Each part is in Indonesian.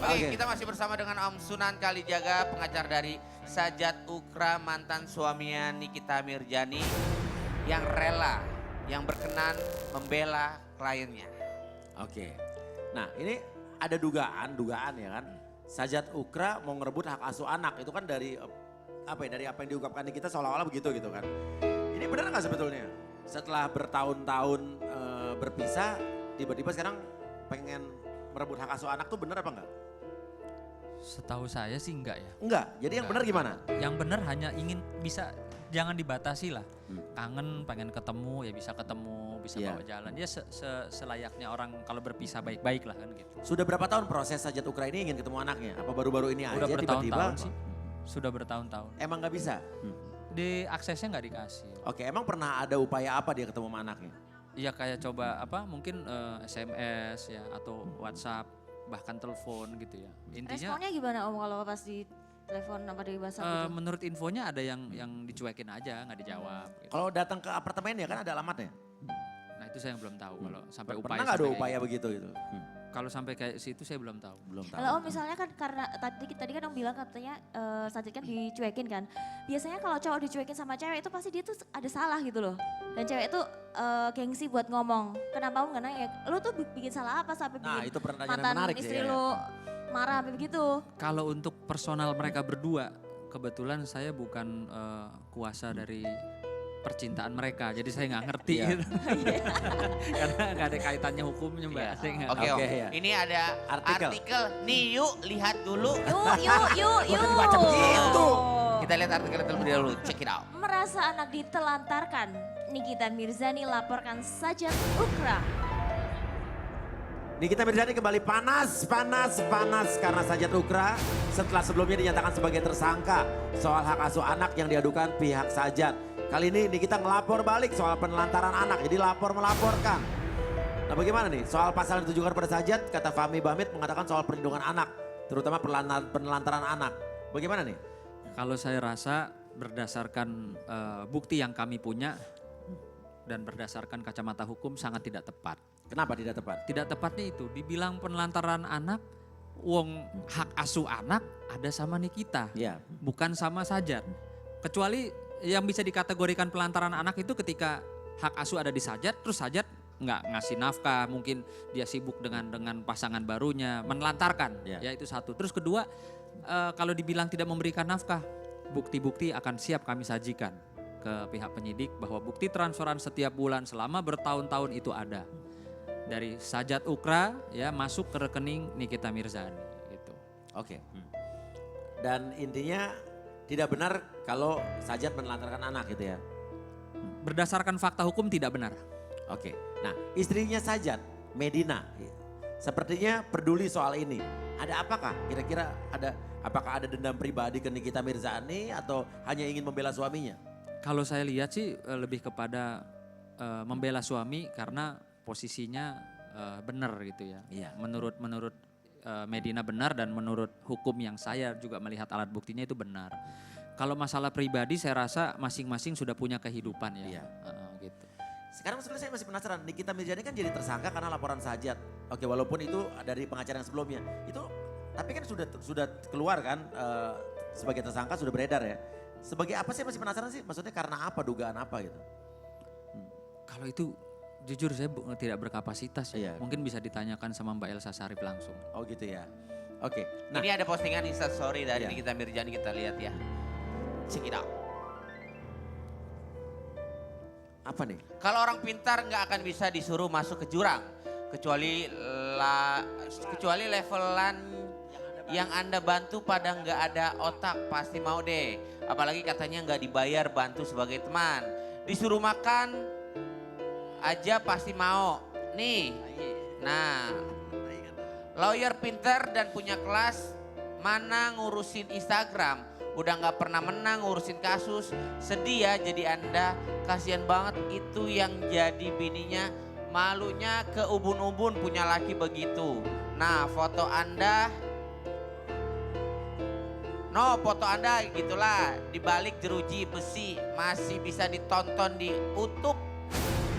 Oke, kita masih bersama dengan Om Sunan Kalijaga, pengacara dari Sajat Ukra, mantan suaminya Nikita Mirzani, yang rela, yang berkenan membela kliennya. Oke. Nah ini ada dugaan ya kan. Sajat Ukra mau ngerebut hak asuh anak. Itu kan dari dari apa yang diungkapkan Nikita seolah-olah begitu gitu kan. Ini benar nggak sebetulnya? Setelah bertahun-tahun berpisah, tiba-tiba sekarang pengen merebut hak asuh anak tuh benar apa enggak? Setahu saya sih enggak ya. Enggak, jadi yang benar gimana? Yang benar hanya ingin bisa, jangan dibatasi lah. Kangen, pengen ketemu, ya bisa ketemu, bisa Iya. bawa jalan. Ya selayaknya orang kalau berpisah baik-baik lah kan gitu. Sudah berapa tahun proses Sajat Ukra ini ingin ketemu anaknya? Apa baru-baru ini Udah aja tiba-tiba? bertahun-tahun sih. Sudah bertahun-tahun. Emang nggak bisa? Di aksesnya nggak dikasih. Oke, emang pernah ada upaya apa dia ketemu sama anaknya? Iya kayak coba mungkin SMS ya atau WhatsApp bahkan telepon gitu ya. Intinya Responnya gimana Om kalau pas di telepon apa di WhatsApp gitu? menurut infonya ada yang dicuekin aja nggak dijawab. Gitu. Kalau datang ke apartemennya kan ada alamatnya. Nah itu saya yang belum tahu kalau sampai upaya. Pernah nggak ada sampai kayak upaya gitu. begitu gitu? Kalau sampai kayak situ saya belum tahu. Belum tahu. Kalau Om misalnya kan karena tadi kan Om bilang katanya Sajid kan dicuekin kan. Biasanya kalau cowok dicuekin sama cewek itu pasti dia tuh ada salah gitu loh. Dan cewek itu gengsi buat ngomong. Kenapa Om nggak nanya, lu tuh bikin salah apa sampai Nah, bikin itu pertanyaan mantan menarik istri ya. lu marah sampai begitu. Kalau untuk personal mereka berdua, kebetulan saya bukan kuasa dari percintaan mereka, jadi saya nggak ngerti Iya. gitu. Karena nggak ada kaitannya hukumnya mbak. Iya. Saya nggak Oke tahu. Om, Oke, ya. ini ada Artikel. artikel. Nih yuk lihat dulu. Yuk. Gua tadi baca begitu. Kita lihat artikel terlebih dahulu, check it out. Merasa anak ditelantarkan, Nikita Mirzani laporkan Sajat Ukra. Nikita Mirzani kembali panas karena Sajat Ukra setelah sebelumnya dinyatakan sebagai tersangka soal hak asuh anak yang diadukan pihak Sajat. Kali ini Nikita ngelapor balik soal penelantaran anak, jadi lapor melaporkan. Nah bagaimana nih soal pasal yang ditujukan pada Sajat, kata Fahmi Bamit mengatakan soal perlindungan anak, terutama penelantaran anak. Bagaimana nih? Kalau saya rasa berdasarkan bukti yang kami punya dan berdasarkan kacamata hukum sangat tidak tepat. Kenapa tidak tepat? Tidak tepatnya itu, dibilang penelantaran anak, wong hak asuh anak ada sama Nikita, Iya. bukan sama Sajat. Kecuali yang bisa dikategorikan penelantaran anak itu ketika hak asuh ada di Sajat, terus Sajat nggak ngasih nafkah, mungkin dia sibuk dengan pasangan barunya, menelantarkan, Ya. ya itu satu. Terus kedua, kalau dibilang tidak memberikan nafkah, bukti-bukti akan siap kami sajikan ke pihak penyidik bahwa bukti transferan setiap bulan selama bertahun-tahun itu ada. Dari Sajat Ukra ya masuk ke rekening Nikita Mirzani gitu. Oke. Dan intinya tidak benar kalau Sajat menelantarkan anak gitu ya. Berdasarkan fakta hukum tidak benar. Oke. Nah, istrinya Sajat, Medina, sepertinya peduli soal ini. Ada apakah? Kira-kira apakah ada dendam pribadi ke Nikita Mirzani atau hanya ingin membela suaminya? Kalau saya lihat sih lebih kepada membela suami karena posisinya benar gitu ya. Iya. Menurut Medina benar dan menurut hukum yang saya juga melihat alat buktinya itu benar. Kalau masalah pribadi saya rasa masing-masing sudah punya kehidupan ya. Iya. Gitu. Sekarang sebenarnya saya masih penasaran, Nikita Mirzani kan jadi tersangka karena laporan Sajat. Oke, walaupun itu dari pengacara yang sebelumnya. Itu tapi kan sudah keluar kan sebagai tersangka, sudah beredar ya. Sebagai apa sih, masih penasaran sih? Maksudnya karena apa, dugaan apa gitu? Kalau itu jujur saya tidak berkapasitas ya. Iya. Mungkin bisa ditanyakan sama Mbak Elsa Sarif langsung. Oh gitu ya. Oke. Nah, Ini ada postingan Instastory dari Iya. Nikita Mirzani, kita lihat ya. Check it out. apa nih? Kalau orang pintar nggak akan bisa disuruh masuk ke jurang. Kecuali levelan yang Anda bantu pada nggak ada otak, pasti mau deh. Apalagi katanya nggak dibayar bantu sebagai teman. Disuruh makan aja pasti mau. Nih, nah lawyer pintar dan punya kelas, mana ngurusin Instagram. Udah nggak pernah menang ngurusin kasus. Sedih ya jadi Anda, kasihan banget itu yang jadi bininya. Malunya ke ubun-ubun punya laki begitu. Nah foto Anda, foto Anda gitulah. Dibalik jeruji besi masih bisa ditonton di YouTube.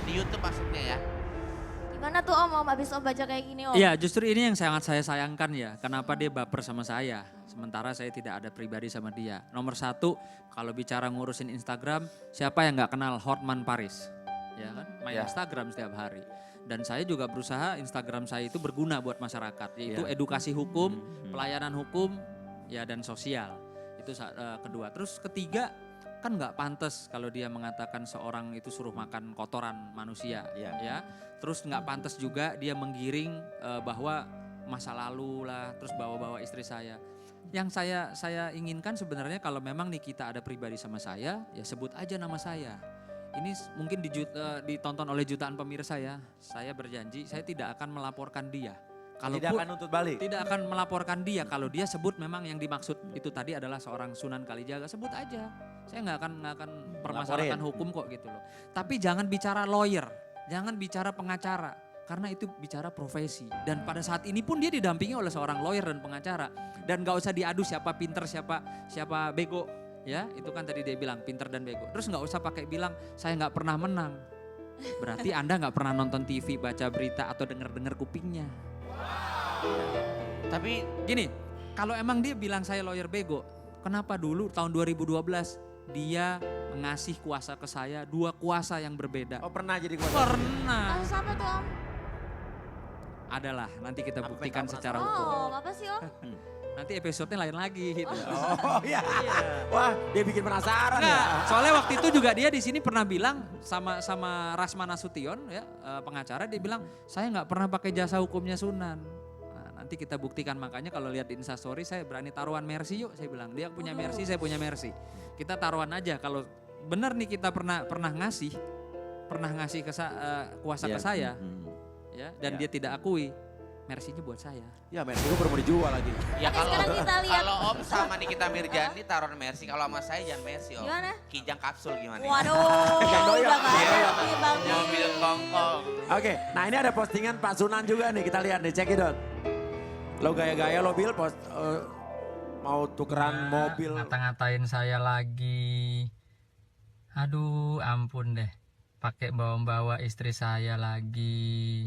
Di YouTube maksudnya ya. Gimana tuh Om habis Om baca kayak gini Om? Iya, justru ini yang sangat saya sayangkan ya. Kenapa dia baper sama saya, sementara saya tidak ada pribadi sama dia. Nomor satu, kalau bicara ngurusin Instagram, siapa yang nggak kenal Hotman Paris? Ya kan, main Ya. Instagram setiap hari. Dan saya juga berusaha Instagram saya itu berguna buat masyarakat, yaitu Ya. edukasi hukum, pelayanan hukum, ya dan sosial. Itu kedua. Terus ketiga, kan nggak pantas kalau dia mengatakan seorang itu suruh makan kotoran manusia, Iya. ya. Terus nggak pantas juga dia menggiring bahwa masa lalu lah, terus bawa-bawa istri saya. Yang saya inginkan sebenarnya kalau memang Nikita ada pribadi sama saya, ya sebut aja nama saya. Ini mungkin ditonton oleh jutaan pemirsa ya. Saya berjanji saya tidak akan melaporkan dia. Tidak akan nuntut balik. Tidak akan melaporkan dia kalau dia sebut memang yang dimaksud itu tadi adalah seorang Sunan Kalijaga, sebut aja. Saya nggak akan permasalahkan hukum kok gitu loh. Tapi jangan bicara lawyer, jangan bicara pengacara karena itu bicara profesi. Dan pada saat ini pun dia didampingi oleh seorang lawyer dan pengacara dan nggak usah diadu siapa pinter siapa bego ya. Itu kan tadi dia bilang pinter dan bego. Terus nggak usah pakai bilang saya nggak pernah menang. Berarti Anda nggak pernah nonton TV, baca berita atau dengar kupingnya. Tapi Gini, kalau emang dia bilang saya lawyer bego, kenapa dulu tahun 2012 dia mengasih kuasa ke saya, 2 kuasa yang berbeda? Oh pernah jadi kuasa. Pernah. Kasus apa tuh Om? Adalah, nanti kita Apa buktikan yang kamu secara Oh hukum. Om, apa sih Om? Nanti episode-nya lain lagi gitu. Oh iya. Wah dia bikin penasaran Enggak, ya. soalnya waktu itu juga dia di sini pernah bilang sama Rasma Nasution ya, pengacara, dia bilang saya nggak pernah pakai jasa hukumnya Sunan. Nah, nanti kita buktikan, makanya kalau lihat di Instastory saya berani taruhan Mercy yuk, saya bilang dia punya Mercy, saya punya Mercy. Kita taruhan aja kalau benar nih kita pernah ngasih kuasa ke saya ya, dan dia tidak akui, Mercy-nya buat saya. Ya Mercy gue baru mau dijual lagi. ya Oke, sekarang kita lihat. kalau Om sama Nikita Mirjani taruh Mercy, kalau sama saya jangan Mercy Om. Gimana? Kijang kapsul gimana? Waduh, Jangan doyok. udah gak Iya. ngerti Bang Mobil Nih. kongkong. Oke, nah ini ada postingan Pak Sunan juga nih, kita lihat nih, cekidot. Lo gaya-gaya lo Bil, mau tukeran mobil. Ngata-ngatain saya lagi. Aduh, ampun deh. Pakai bawa-bawa istri saya lagi.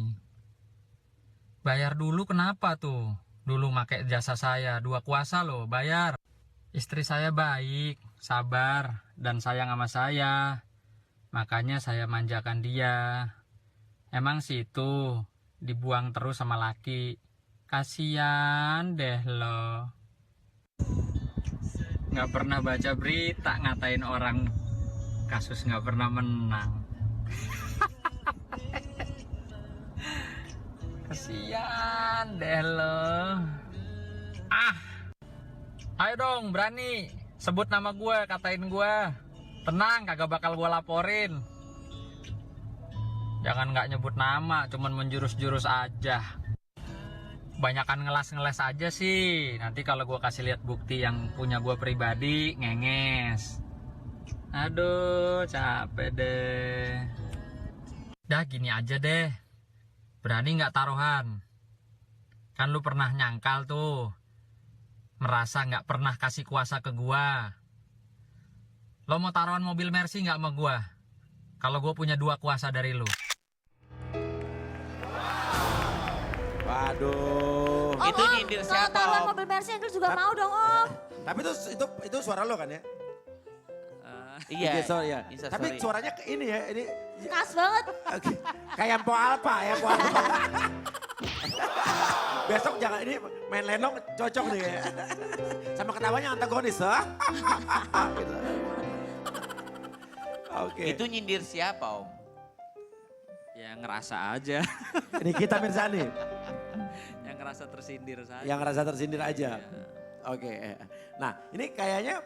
Bayar dulu kenapa tuh? Dulu pakai jasa saya, 2 kuasa loh, bayar. Istri saya baik, sabar, dan sayang sama saya. Makanya saya manjakan dia. Emang sih itu dibuang terus sama laki. Kasian deh lo. Nggak pernah baca berita ngatain orang kasus nggak pernah menang. Kasian deh lo. Ayo dong berani sebut nama gue, katain gue. Tenang, kagak bakal gue laporin. Jangan nggak nyebut nama, cuman menjurus-jurus aja. Banyakan ngeles-ngeles aja sih. Nanti kalau gue kasih lihat bukti yang punya gue pribadi, ngenges. Aduh, capek deh. Dah gini aja deh. Berani nggak taruhan? Kan lu pernah nyangkal tuh. Merasa nggak pernah kasih kuasa ke gue. Lo mau taruhan mobil Mercy nggak sama gue? Kalau gue punya 2 kuasa dari lu. Waduh. Om, Itu Om, nyindir kalau siapa, taruhan Om? mobil Mercy Angel juga mau dong Om. Tapi itu suara lo kan ya? Iya. Sorry ya. Insta Tapi story. suaranya ini ya, ini Khas banget. kayak Po Alpa ya, Po Alpa. Besok jangan ini main lenong cocok nih ya. Sama ketawanya antagonis. Gitu. Oke. Itu nyindir siapa Om? Ya ngerasa aja, Ini kita Mirzani yang ngerasa tersindir saya. yang ngerasa tersindir aja. Oke. Nah ini kayaknya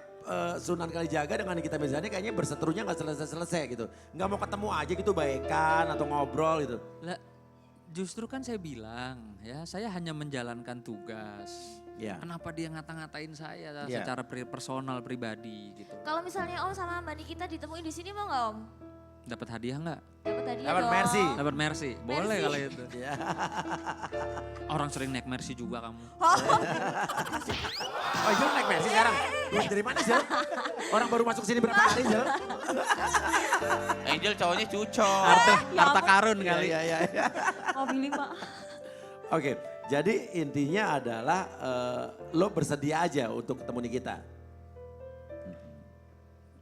Sunan Kalijaga dengan Nikita Mirzani kayaknya berseterunya nggak selesai-selesai gitu. Nggak mau ketemu aja gitu baikan atau ngobrol gitu. Lah, justru kan saya bilang ya, saya hanya menjalankan tugas. Ya. Kenapa dia ngata-ngatain saya Iya. secara personal pribadi gitu. Kalau misalnya Om sama Mbak Nikita ditemuin di sini mau nggak Om? Dapat hadiah nggak? Dapat hadiah Dapat dong. Mercy. Dapat Mercy. Boleh Mercy. kalau itu. Ya. Orang sering naik Mercy juga kamu. Oh Jel naik Mercy sekarang? Duit dari mana Jel? Orang baru masuk sini berapa hari Jel? Angel cowoknya cucok. Harta, ya harta ampun. karun Iya kali. iya iya. Mobil 5. Oke, jadi intinya adalah lo bersedia aja untuk ketemu Nikita.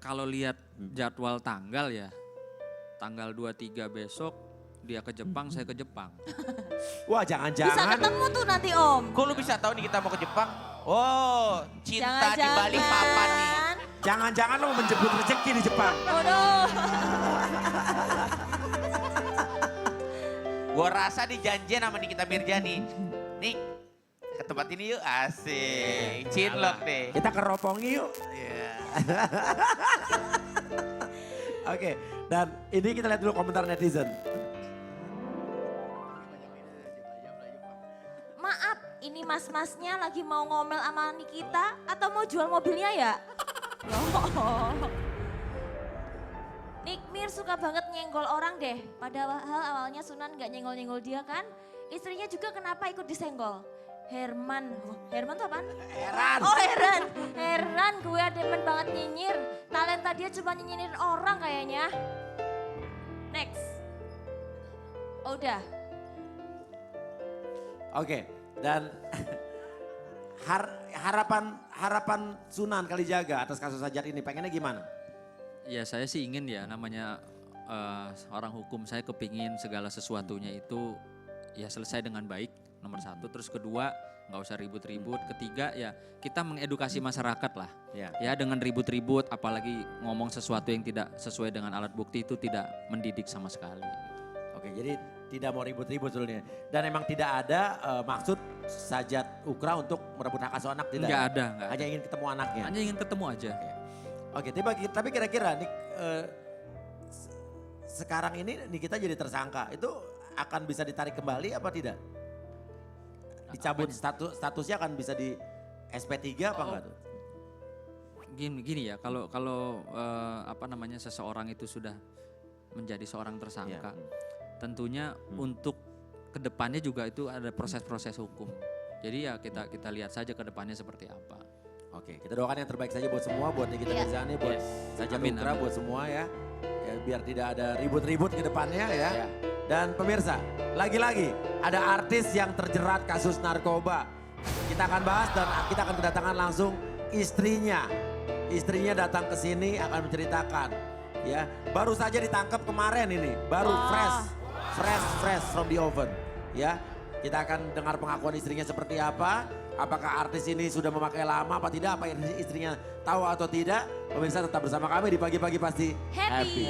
Kalau lihat jadwal tanggal ya, tanggal 23 besok dia ke Jepang, saya ke Jepang. Wah Bisa jangan-jangan ketemu tuh nanti Om. Kok lu bisa tahu nih kita mau ke Jepang? Oh, cinta di balik papan nih. jangan-jangan lo mau menjemput rezeki di Jepang. Waduh. Gua rasa dijanjian sama Nikita Mirjani. Nik, ke tempat ini yuk, asik. Cinlok deh. Kita ke Roppongi yuk. Iya. Oke, dan ini kita lihat dulu komentar netizen. Maaf, ini mas-masnya lagi mau ngomel sama Nikita atau mau jual mobilnya ya? Loh. Nick Mir suka banget nyenggol orang deh. Padahal awalnya Sunan gak nyenggol-nyenggol dia kan. Istrinya juga kenapa ikut disenggol? Herman. Oh, Herman tuh apaan? Heran. Oh Heran. Heran gue demen banget nyinyir. Talenta dia cuma nyinyirin orang kayaknya. Next. Oh, udah. Oke, dan harapan Sunan Kalijaga atas kasus Sajat ini pengennya gimana? Ya saya sih ingin ya namanya orang hukum, saya kepingin segala sesuatunya itu ya selesai dengan baik, nomor satu. Terus kedua nggak usah ribut-ribut. Ketiga ya kita mengedukasi masyarakat lah. Ya. Ya dengan ribut-ribut apalagi ngomong sesuatu yang tidak sesuai dengan alat bukti itu tidak mendidik sama sekali. Oke, jadi tidak mau ribut-ribut sebetulnya. Dan emang tidak ada maksud Sajat Ukra untuk merebut hak asuh anak, tidak? Nggak ada. Hanya ingin ketemu anaknya. Hanya ingin ketemu aja. Oke, tapi kira-kira nih sekarang ini Nikita jadi tersangka, itu akan bisa ditarik kembali apa tidak? Dicabut statusnya akan bisa di SP3 apa enggak tuh? Gini ya, kalau apa namanya seseorang itu sudah menjadi seorang tersangka, tentunya untuk kedepannya juga itu ada proses-proses hukum. Jadi ya kita lihat saja kedepannya seperti apa. Oke, kita doakan yang terbaik saja buat semua, buat Nikita Iya. Mirzani, buat Sajat Amin, Ukra, amin. buat semua ya. Ya biar tidak ada ribut-ribut ke depannya ya. Dan pemirsa, lagi-lagi ada artis yang terjerat kasus narkoba. Kita akan bahas dan kita akan kedatangan langsung istrinya. Istrinya datang ke sini akan menceritakan ya. Baru saja ditangkap kemarin ini, baru fresh from the oven ya. Kita akan dengar pengakuan istrinya seperti apa. Apakah artis ini sudah memakai lama apa tidak, apa yang istrinya tahu atau tidak. Pemirsa tetap bersama kami di Pagi-Pagi Pasti Happy.